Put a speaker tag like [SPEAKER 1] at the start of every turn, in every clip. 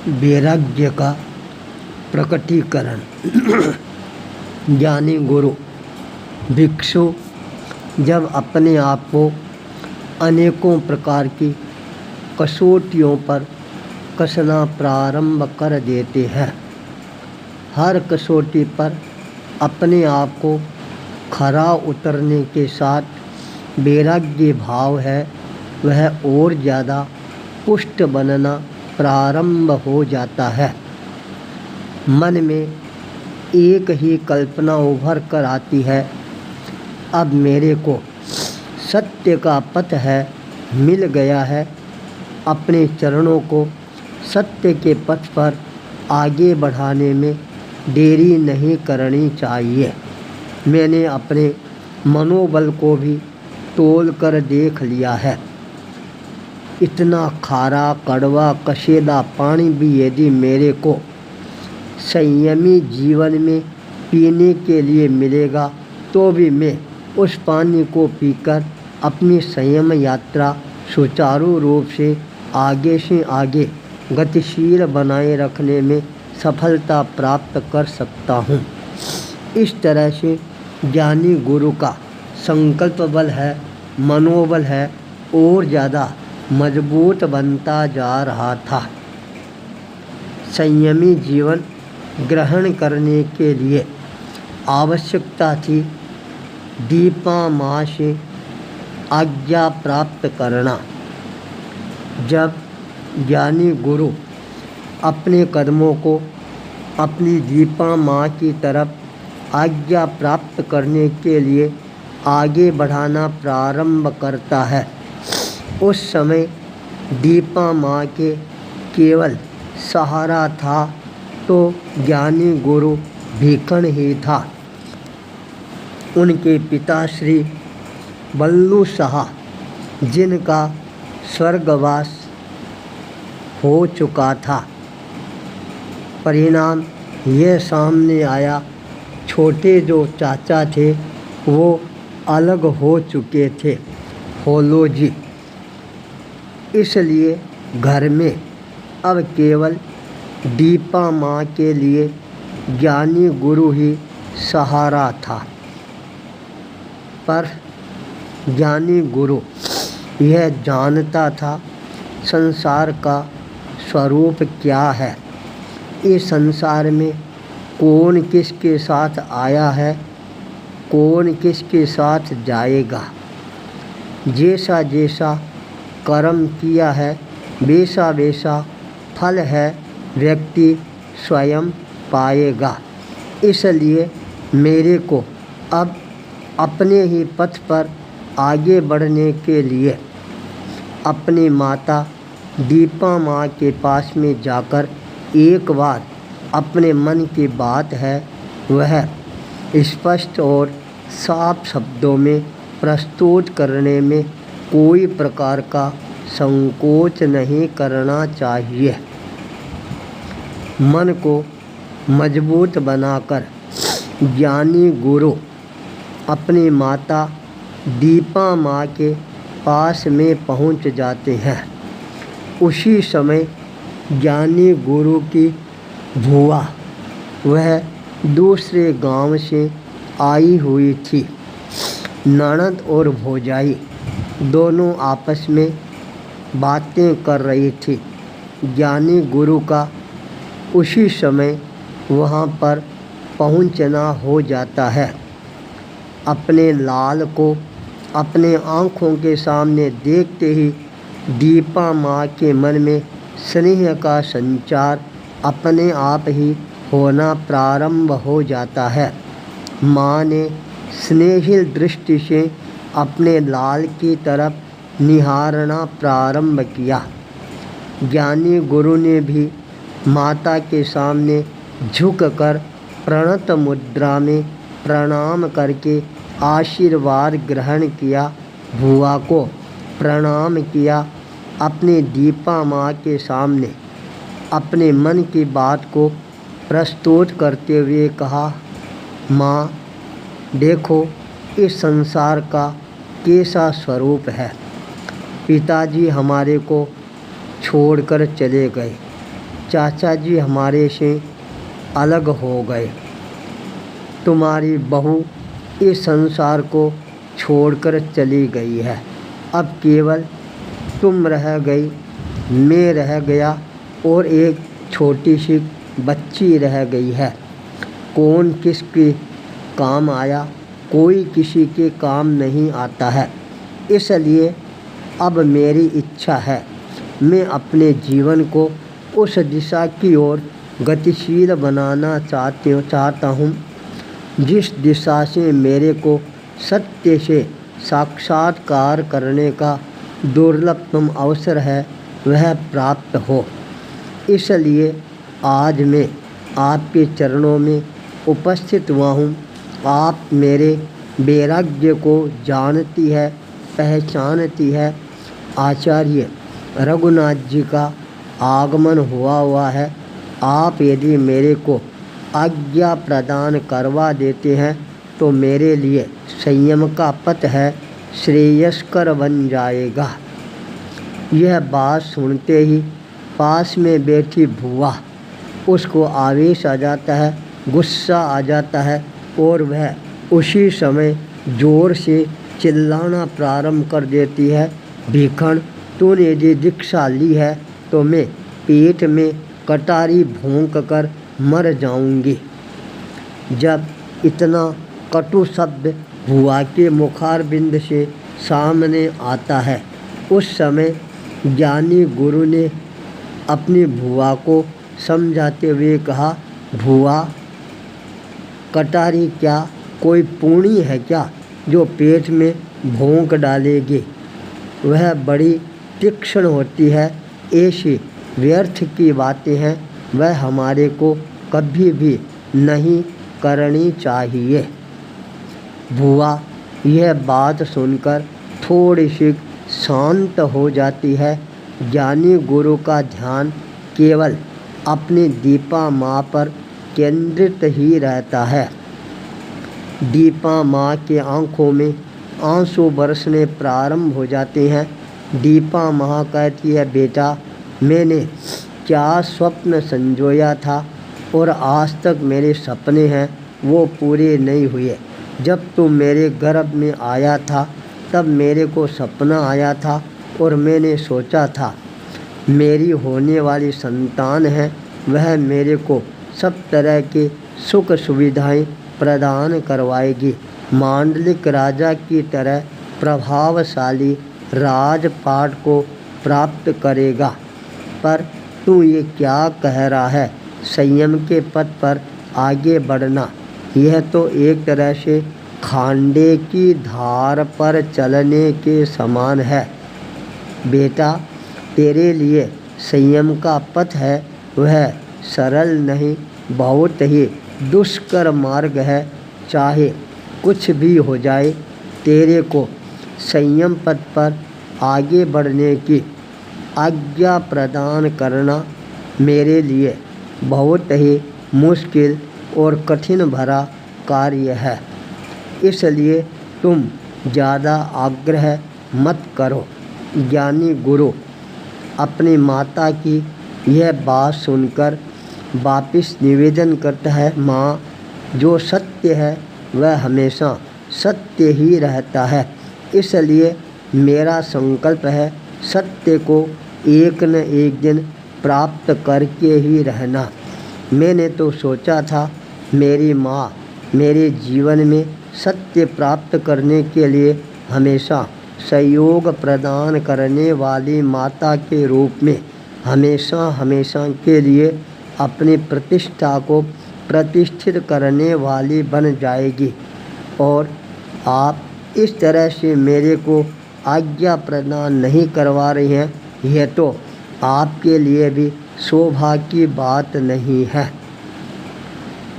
[SPEAKER 1] वैराग्य का प्रकटीकरण। ज्ञानी गुरु भिक्षु जब अपने आप को अनेकों प्रकार की कसौटियों पर कसना प्रारंभ कर देते हैं, हर कसौटी पर अपने आप को खरा उतरने के साथ वैराग्य भाव है वह और ज़्यादा पुष्ट बनना प्रारंभ हो जाता है। मन में एक ही कल्पना उभर कर आती है, अब मेरे को सत्य का पथ है मिल गया है, अपने चरणों को सत्य के पथ पर आगे बढ़ाने में देरी नहीं करनी चाहिए। मैंने अपने मनोबल को भी तोल कर देख लिया है। इतना खारा कड़वा कशीदा पानी भी यदि मेरे को संयमी जीवन में पीने के लिए मिलेगा तो भी मैं उस पानी को पीकर अपनी संयम यात्रा सुचारू रूप से आगे गतिशील बनाए रखने में सफलता प्राप्त कर सकता हूँ। इस तरह से ज्ञानी गुरु का संकल्प बल है, मनोबल है और ज़्यादा मजबूत बनता जा रहा था। संयमी जीवन ग्रहण करने के लिए आवश्यकता थी दीपा माँ से आज्ञा प्राप्त करना। जब ज्ञानी गुरु अपने कदमों को अपनी दीपा माँ की तरफ आज्ञा प्राप्त करने के लिए आगे बढ़ाना प्रारंभ करता है, उस समय दीपा माँ के केवल सहारा था तो ज्ञानी गुरु भीखण ही था। उनके पिता श्री बल्लू शाह जिनका स्वर्गवास हो चुका था, परिणाम यह सामने आया छोटे जो चाचा थे वो अलग हो चुके थे, होलो जी। इसलिए घर में अब केवल दीपा माँ के लिए ज्ञानी गुरु ही सहारा था। पर ज्ञानी गुरु यह जानता था संसार का स्वरूप क्या है, इस संसार में कौन किसके साथ आया है, कौन किसके साथ जाएगा। जैसा जैसा कर्म किया है वैसा वैसा फल है व्यक्ति स्वयं पाएगा। इसलिए मेरे को अब अपने ही पथ पर आगे बढ़ने के लिए अपनी माता दीपा माँ के पास में जाकर एक बार अपने मन की बात है वह स्पष्ट और साफ शब्दों में प्रस्तुत करने में कोई प्रकार का संकोच नहीं करना चाहिए। मन को मजबूत बनाकर ज्ञानी गुरु अपनी माता दीपा माँ के पास में पहुँच जाते हैं। उसी समय ज्ञानी गुरु की भुआ वह दूसरे गांव से आई हुई थी। ननद और भौजाई दोनों आपस में बातें कर रही थी। ज्ञानी गुरु का उसी समय वहाँ पर पहुँचना हो जाता है। अपने लाल को अपने आँखों के सामने देखते ही दीपा माँ के मन में स्नेह का संचार अपने आप ही होना प्रारंभ हो जाता है। माँ ने स्नेहिल दृष्टि से अपने लाल की तरफ निहारना प्रारंभ किया। ज्ञानी गुरु ने भी माता के सामने झुककर प्रणत मुद्रा में प्रणाम करके आशीर्वाद ग्रहण किया। भुआ को प्रणाम किया। अपनी दीपा माँ के सामने अपने मन की बात को प्रस्तुत करते हुए कहा, माँ देखो इस संसार का कैसा स्वरूप है। पिताजी हमारे को छोड़कर चले गए, चाचा जी हमारे से अलग हो गए। तुम्हारी बहू इस संसार को छोड़कर चली गई है। अब केवल तुम रह गई, मैं रह गया और एक छोटी सी बच्ची रह गई है। कौन किसके काम आया, कोई किसी के काम नहीं आता है। इसलिए अब मेरी इच्छा है, मैं अपने जीवन को उस दिशा की ओर गतिशील बनाना चाहता हूँ जिस दिशा से मेरे को सत्य से साक्षात्कार करने का दुर्लभतम अवसर है वह प्राप्त हो। इसलिए आज मैं आपके चरणों में उपस्थित हुआ हूँ। आप मेरे वैराग्य को जानती है, पहचानती है। आचार्य रघुनाथ जी का आगमन हुआ है। आप यदि मेरे को आज्ञा प्रदान करवा देते हैं तो मेरे लिए संयम का पथ है श्रेयस्कर बन जाएगा। यह बात सुनते ही पास में बैठी भुआ, उसको आवेश आ जाता है, गुस्सा आ जाता है और वह उसी समय ज़ोर से चिल्लाना प्रारंभ कर देती है, भीखण तूने यदि दीक्षा ली है तो मैं पेट में कटारी भोंक कर मर जाऊंगी। जब इतना कटु शब्द भुआ के मुखारबिंद से सामने आता है उस समय ज्ञानी गुरु ने अपनी भुआ को समझाते हुए कहा, भुआ कटारी क्या कोई पूणी है क्या जो पेट में भोंक डालेगी। वह बड़ी तीक्ष्ण होती है। ऐसी व्यर्थ की बातें हैं, वह हमारे को कभी भी नहीं करनी चाहिए। भुआ यह बात सुनकर थोड़ी सी शांत हो जाती है। ज्ञानी गुरु का ध्यान केवल अपनी दीपा माँ पर केंद्रित ही रहता है। दीपा माँ के आँखों में आंसू बरसने प्रारंभ हो जाते हैं। दीपा माँ कहती है, बेटा मैंने क्या स्वप्न संजोया था और आज तक मेरे सपने हैं वो पूरे नहीं हुए। जब तू मेरे गर्भ में आया था तब मेरे को सपना आया था और मैंने सोचा था मेरी होने वाली संतान है वह मेरे को सब तरह के सुख सुविधाएं प्रदान करवाएगी, मांडलिक राजा की तरह प्रभावशाली राजपाट को प्राप्त करेगा। पर तू ये क्या कह रहा है, संयम के पथ पर आगे बढ़ना, यह तो एक तरह से खांडे की धार पर चलने के समान है। बेटा तेरे लिए संयम का पथ है वह सरल नहीं, बहुत ही दुष्कर मार्ग है। चाहे कुछ भी हो जाए, तेरे को संयम पथ पर आगे बढ़ने की आज्ञा प्रदान करना मेरे लिए बहुत ही मुश्किल और कठिन भरा कार्य है। इसलिए तुम ज़्यादा आग्रह मत करो। ज्ञानी गुरु अपनी माता की यह बात सुनकर वापिस निवेदन करता है, माँ जो सत्य है वह हमेशा सत्य ही रहता है। इसलिए मेरा संकल्प है सत्य को एक न एक दिन प्राप्त करके ही रहना। मैंने तो सोचा था मेरी माँ मेरे जीवन में सत्य प्राप्त करने के लिए हमेशा सहयोग प्रदान करने वाली माता के रूप में हमेशा हमेशा के लिए अपनी प्रतिष्ठा को प्रतिष्ठित करने वाली बन जाएगी। और आप इस तरह से मेरे को आज्ञा प्रदान नहीं करवा रही हैं, यह तो आपके लिए भी शोभा की बात नहीं है।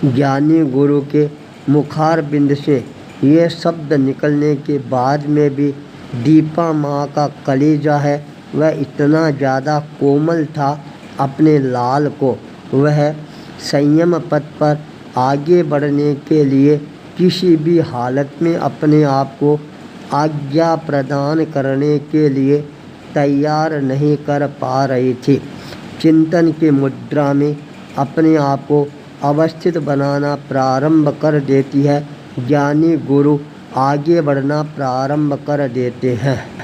[SPEAKER 1] ज्ञानी गुरु के मुखारबिंद से ये शब्द निकलने के बाद में भी दीपा माँ का कलेजा है वह इतना ज़्यादा कोमल था, अपने लाल को वह संयम पथ पर आगे बढ़ने के लिए किसी भी हालत में अपने आप को आज्ञा प्रदान करने के लिए तैयार नहीं कर पा रही थी। चिंतन की मुद्रा में अपने आप को अवस्थित बनाना प्रारंभ कर देती है। ज्ञानी गुरु आगे बढ़ना प्रारंभ कर देते हैं।